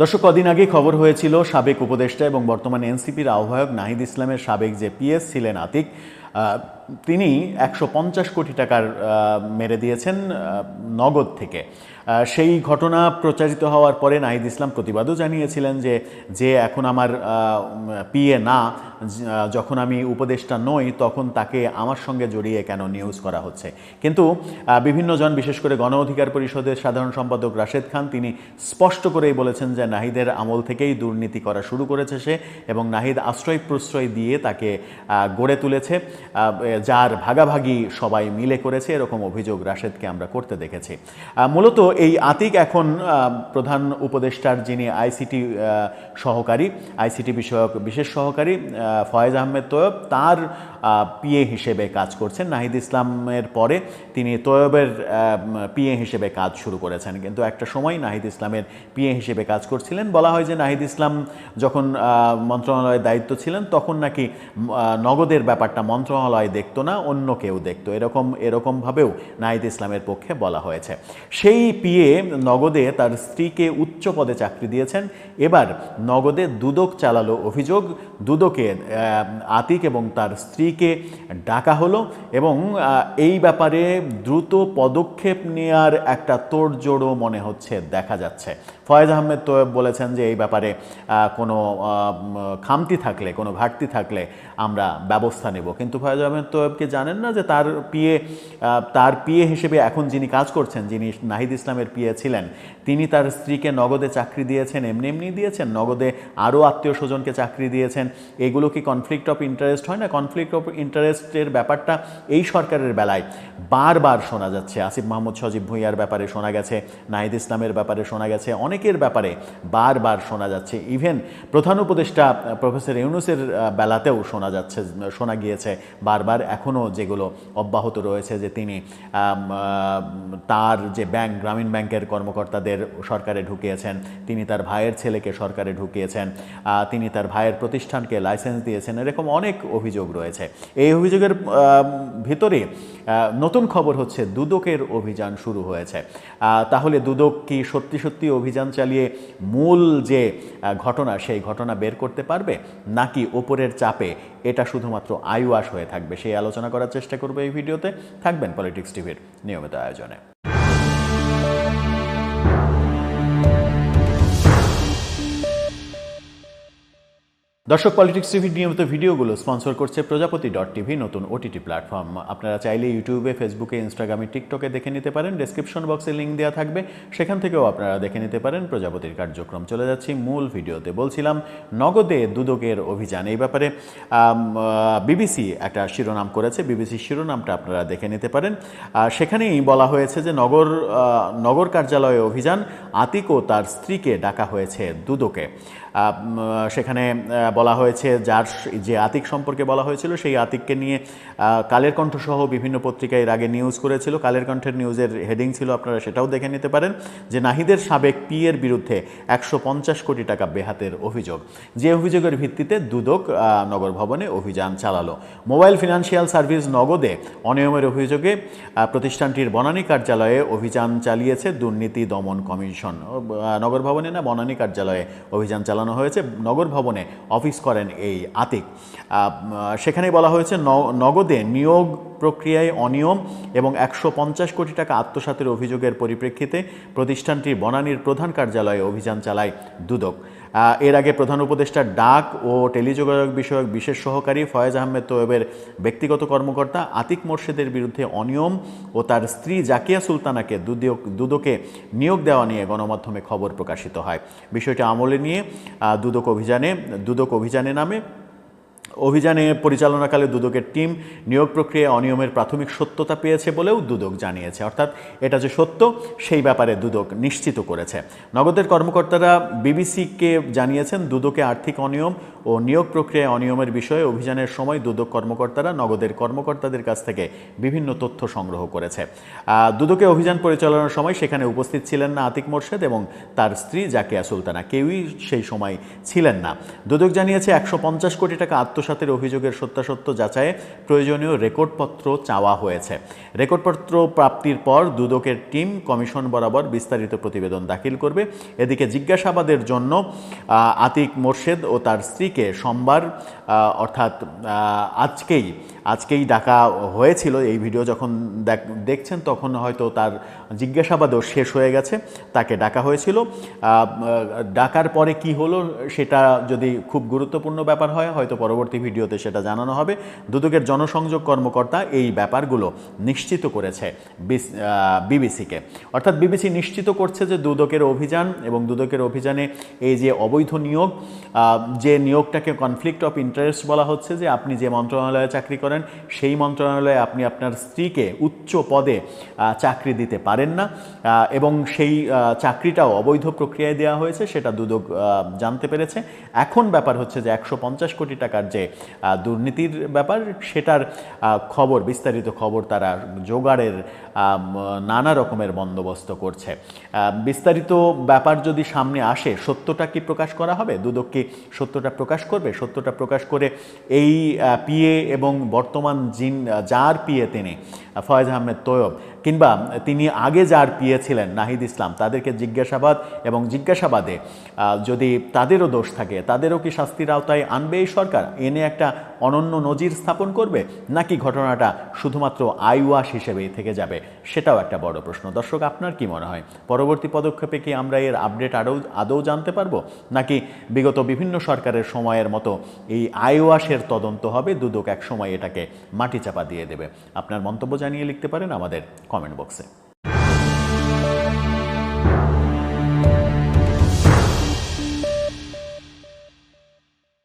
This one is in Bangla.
দর্শক, কদিন আগে খবর হয়েছিল সাবেক উপদেষ্টা এবং বর্তমানে এনসিপির আহ্বায়ক নাহিদ ইসলামের সাবেক যে পিএস ছিলেন আতিক, তিনি ১৫০ কোটি টাকার মেরে দিয়েছেন নগদ থেকে। সেই ঘটনা প্রচারিত হওয়ার পরে নাহিদ ইসলাম প্রতিবাদও জানিয়েছিলেন যে এখন আমার পিএ না, যখন আমি উপদেষ্টা নই তখন তাকে আমার সঙ্গে জড়িয়ে কেন নিউজ করা হচ্ছে। কিন্তু বিভিন্ন জন, বিশেষ করে গণ অধিকার পরিষদের সাধারণ সম্পাদক রাশেদ খান, তিনি স্পষ্ট করেই বলেছেন যে নাহিদের আমল থেকেই দুর্নীতি করা শুরু করেছে সে, এবং নাহিদ আশ্রয় প্রশ্রয় দিয়ে তাকে গড়ে তুলেছে, যার ভাগাভাগি সবাই মিলে করেছে, এরকম অভিযোগ রাশেদকে আমরা করতে দেখেছি। মূলত এই আতিক এখন প্রধান উপদেষ্টার যিনি আইসিটি সহকারী, আইসিটি বিষয়ক বিশেষ সহকারী ফয়েজ আহমেদ তৈয়ব, তার পিএ হিসেবে কাজ করছেন। নাহিদ ইসলামের পরে তিনি তৈয়বের পিএ হিসেবে কাজ শুরু করেছেন। কিন্তু একটা সময় নাহিদ ইসলামের পিএ হিসেবে কাজ করছিলেন। বলা হয় যে নাহিদ ইসলাম যখন মন্ত্রণালয়ের দায়িত্ব ছিলেন তখন নাকি নগদের ব্যাপারটা মন্ত্রণালয় দেখতো না, অন্য কেউ দেখতো, এরকমভাবেও নাহিদ ইসলামের পক্ষে বলা হয়েছে। সেই পিএ নগদে তার স্ত্রীকে উচ্চ পদে চাকরি দিয়েছেন। এবার নগদে দুদক চালালো অভিযোগ, দুদকে আতিক এবং তার স্ত্রীকে ডাকা হলো এবং এই ব্যাপারে দ্রুত পদক্ষেপ নেওয়ার একটা তোড়জোড়ও মনে হচ্ছে দেখা যাচ্ছে। ফয়েজ আহমেদ তৈয়ব বলেছেন যে এই ব্যাপারে কোনো খামতি থাকলে, কোনো ঘাটতি থাকলে আমরা ব্যবস্থা নেব। কিন্তু ফয়েজ আহমেদ তৈয়বকে জানেন না যে তার পিএ হিসেবে এখন যিনি কাজ করছেন, যিনি নাহিদ ইসলামের পিএ ছিলেন, তিনি তার স্ত্রীকে নগদে চাকরি দিয়েছেন, এমনি দিয়েছেন, নগদে আরও আত্মীয় স্বজনকে চাকরি দিয়েছেন। এগুলো কি কনফ্লিক্ট অফ ইন্টারেস্ট হয় না? কনফ্লিক্ট অফ ইন্টারেস্টের ব্যাপারটা এই সরকারের বেলায় বারবার শোনা যাচ্ছে। আসিফ মাহমুদ সজীব ভুঁইয়ার ব্যাপারে শোনা গেছে, নাহিদ ইসলামের ব্যাপারে শোনা গেছে, অনেকের ব্যাপারে বারবার শোনা যাচ্ছে। ইভেন প্রধান উপদেষ্টা প্রফেসর ইউনূসের বেলাতেও শোনা গিয়েছে বারবার, এখনও যেগুলো অব্যাহত রয়েছে, যে তিনি তার যে ব্যাংক, গ্রামীণ ব্যাংকের কর্মকর্তাদের সরকারে ঢুকিয়েছেন, তিনি তার ভাইয়ের ছেলেকে সরকারে ঢুকিয়েছেন, তিনি তার ভাইয়ের প্রতিষ্ঠানকে লাইসেন্স দিয়েছেন, এরকম অনেক অভিযোগ রয়েছে। এই অভিযোগের ভিতরে নতুন খবর হচ্ছে দুদকের অভিযান শুরু হয়েছে। তাহলে দুদক কি সত্যি অভিযান চালিয়ে মূল যে ঘটনা, সেই ঘটনা বের করতে পারবে, নাকি ওপরের চাপে এটা শুধুমাত্র আইওয়াশ হয়ে থাকবে? সেই আলোচনা করার চেষ্টা করবে এই ভিডিওতে। থাকবেন পলিটিক্স টিভির নিয়মিত আয়োজনে। দর্শক, পলিটিক্স টিভির নিয়মিত ভিডিওগুলো স্পন্সর করছে প্রজাপতি.টিভি, নতুন ওটিটি প্ল্যাটফর্ম। আপনারা চাইলে ইউটিউবে, ফেসবুকে, ইনস্টাগ্রামে, টিকটকে দেখে নিতে পারেন। ডেসক্রিপশন বক্সে লিঙ্ক দেওয়া থাকবে, সেখান থেকেও আপনারা দেখে নিতে পারেন প্রজাপতির কার্যক্রম। চলে যাচ্ছি মূল ভিডিওতে। বলছিলাম নগদে দুদকের অভিযান। এই ব্যাপারে বিবিসি একটা শিরোনাম করেছে, বিবিসির শিরোনামটা আপনারা দেখে নিতে পারেন। সেখানেই বলা হয়েছে যে নগর কার্যালয়ে অভিযান, আতিক ও তার স্ত্রীকে ডাকা হয়েছে দুদকে। সেখানে বলা হয়েছে যে আতিক সম্পর্কে বলা হয়েছিল, সেই আতিককে নিয়ে কালের কণ্ঠ সহ বিভিন্ন পত্রিকায় এর আগে নিউজ করেছিল। কালের কণ্ঠের নিউজের হেডিং ছিল, আপনারা সেটাও দেখে নিতে পারেন, যে নাহিদের সাবেক পিএর বিরুদ্ধে ১৫০ কোটি টাকা বেহাতের অভিযোগ। যে অভিযোগের ভিত্তিতে দুদক নগর ভবনে অভিযান চালালো। মোবাইল ফিনান্সিয়াল সার্ভিস নগদে অনিয়মের অভিযোগে প্রতিষ্ঠানটির বনানী কার্যালয়ে অভিযান চালিয়েছে দুর্নীতি দমন কমিশন। নগর ভবনে না, বনানী কার্যালয়ে অভিযান চালানো হয়েছে। নগর ভবনে অফিস করেন এই আতিক। সেখানে বলা হয়েছে নগদে নিয়োগ প্রক্রিয়ায় অনিয়ম এবং ১৫০ কোটি টাকা আত্মসাতের অভিযোগের পরিপ্রেক্ষিতে প্রতিষ্ঠানটির বনানীর প্রধান কার্যালয়ে অভিযান চালায় দুদক। এর আগে প্রধান উপদেষ্টার ডাক ও টেলিযোগাযোগ বিষয়ক বিশেষ সহকারী ফয়েজ আহমেদ তৈয়বের ব্যক্তিগত কর্মকর্তা আতিক মোর্শেদের বিরুদ্ধে অনিয়ম ও তার স্ত্রী জাকিয়া সুলতানাকে দুদকে নিয়োগ দেওয়া নিয়ে গণমাধ্যমে খবর প্রকাশিত হয়। বিষয়টি আমলে নিয়ে দুদক অভিযানে নামে। অভিযানে পরিচালনাকালে দুদকের টিম নিয়োগ প্রক্রিয়ায় অনিয়মের প্রাথমিক সত্যতা পেয়েছে বলেও দুদক জানিয়েছে। অর্থাৎ এটা যে সত্য, সেই ব্যাপারে দুদক নিশ্চিত করেছে। নগদের কর্মকর্তারা বিবিসিকে জানিয়েছেন দুদকে আর্থিক অনিয়ম ও ও নিয়োগ প্রক্রিয়ায় অনিয়মের বিষয়ে অভিযানের সময় দুদক কর্মকর্তারা নগদের কর্মকর্তাদের কাছ থেকে বিভিন্ন তথ্য সংগ্রহ করেছে। দুদকে অভিযান পরিচালনার সময় সেখানে উপস্থিত ছিলেন না আতিক মোর্শেদ এবং তার স্ত্রী জাকিয়া সুলতানা, কেউই সেই সময় ছিলেন না। দুদক জানিয়েছে 150 কোটি টাকা আত্মসাতের অভিযোগের সত্যাসত্য যাচাইয়ে প্রয়োজনীয় রেকর্ডপত্র চাওয়া হয়েছে। রেকর্ডপত্র প্রাপ্তির পর দুদকের টিম কমিশন বরাবর বিস্তারিত প্রতিবেদন দাখিল করবে। এদিকে জিজ্ঞাসাবাদের জন্য আতিক মোর্শেদ ও তার স্ত্রীকে সোমবার অর্থাৎ আজকেই ডাকা হয়েছিল। এই ভিডিও যখন দেখছেন তখন হয়তো তার জিজ্ঞাসাবাদও শেষ হয়ে গেছে, তাকে ডাকা হয়েছিল। ডাকার পরে কি হলো সেটা যদি খুব গুরুত্বপূর্ণ ব্যাপার হয় হয়তো পরবর্তী ভিডিওতে সেটা জানানো হবে। দুদকের জনসংযোগ কর্মকর্তা এই ব্যাপারগুলো নিশ্চিত করেছে বিবিসিকে, অর্থাৎ বিবিসি নিশ্চিত করছে যে দুদকের অভিযান এবং দুদকের অভিযানে এই যে অবৈধ নিয়োগ, যে নিয়োগটাকে কনফ্লিক্ট অফ ইন্টারেস্ট বলা হচ্ছে, যে আপনি যে মন্ত্রণালয়ে চাকরি করেন সেই মন্ত্রণালয়ে আপনি আপনার স্ত্রীকে উচ্চ পদে চাকরি দিতে পারেন না এবং সেই চাকরিটাও অবৈধ প্রক্রিয়ায় দেওয়া হয়েছে, সেটা দুদক জানতে পেরেছে। এখন ব্যাপার হচ্ছে যে 150 কোটি টাকার যে দুর্নীতির ব্যাপার, সেটার খবর, বিস্তারিত খবর তারা জোগাড়ের নানা রকমের বন্দোবস্ত করছে। বিস্তারিত ব্যাপার যদি সামনে আসে, সত্যটা কি প্রকাশ করা হবে? দুদক কি সত্যটা প্রকাশ করবে? সত্যটা প্রকাশ করে এই পিএ এবং বর্তমান যার পিএ তিনি ফয়েজ আহমেদ তৈয়ব, কিংবা তিনি আগে যার পিএ ছিলেন নাহিদ ইসলাম, তাদেরকে জিজ্ঞাসাবাদ এবং জিজ্ঞাসাবাদে যদি তাদেরও দোষ থাকে তাদেরও কি শাস্তির আওতায় আনবে এই সরকার? এনে একটা অনন্য নজির স্থাপন করবে, নাকি ঘটনাটা শুধুমাত্র আইওয়াশ হিসেবেই থেকে যাবে? সেটাও একটা বড় প্রশ্ন। দর্শক, আপনার কি মনে হয় পরবর্তী পদক্ষেপে কি আমরা এর আপডেট আদৌ জানতে পারবো, নাকি বিগত বিভিন্ন সরকারের সময়ের মতো এই আইওয়াশের তদন্ত হবে, দুদক এক সময় এটাকে মাটি চাপা দিয়ে দেবে? আপনার মন্তব্য জানিয়ে লিখতে পারেন আমাদের কমেন্ট বক্সে।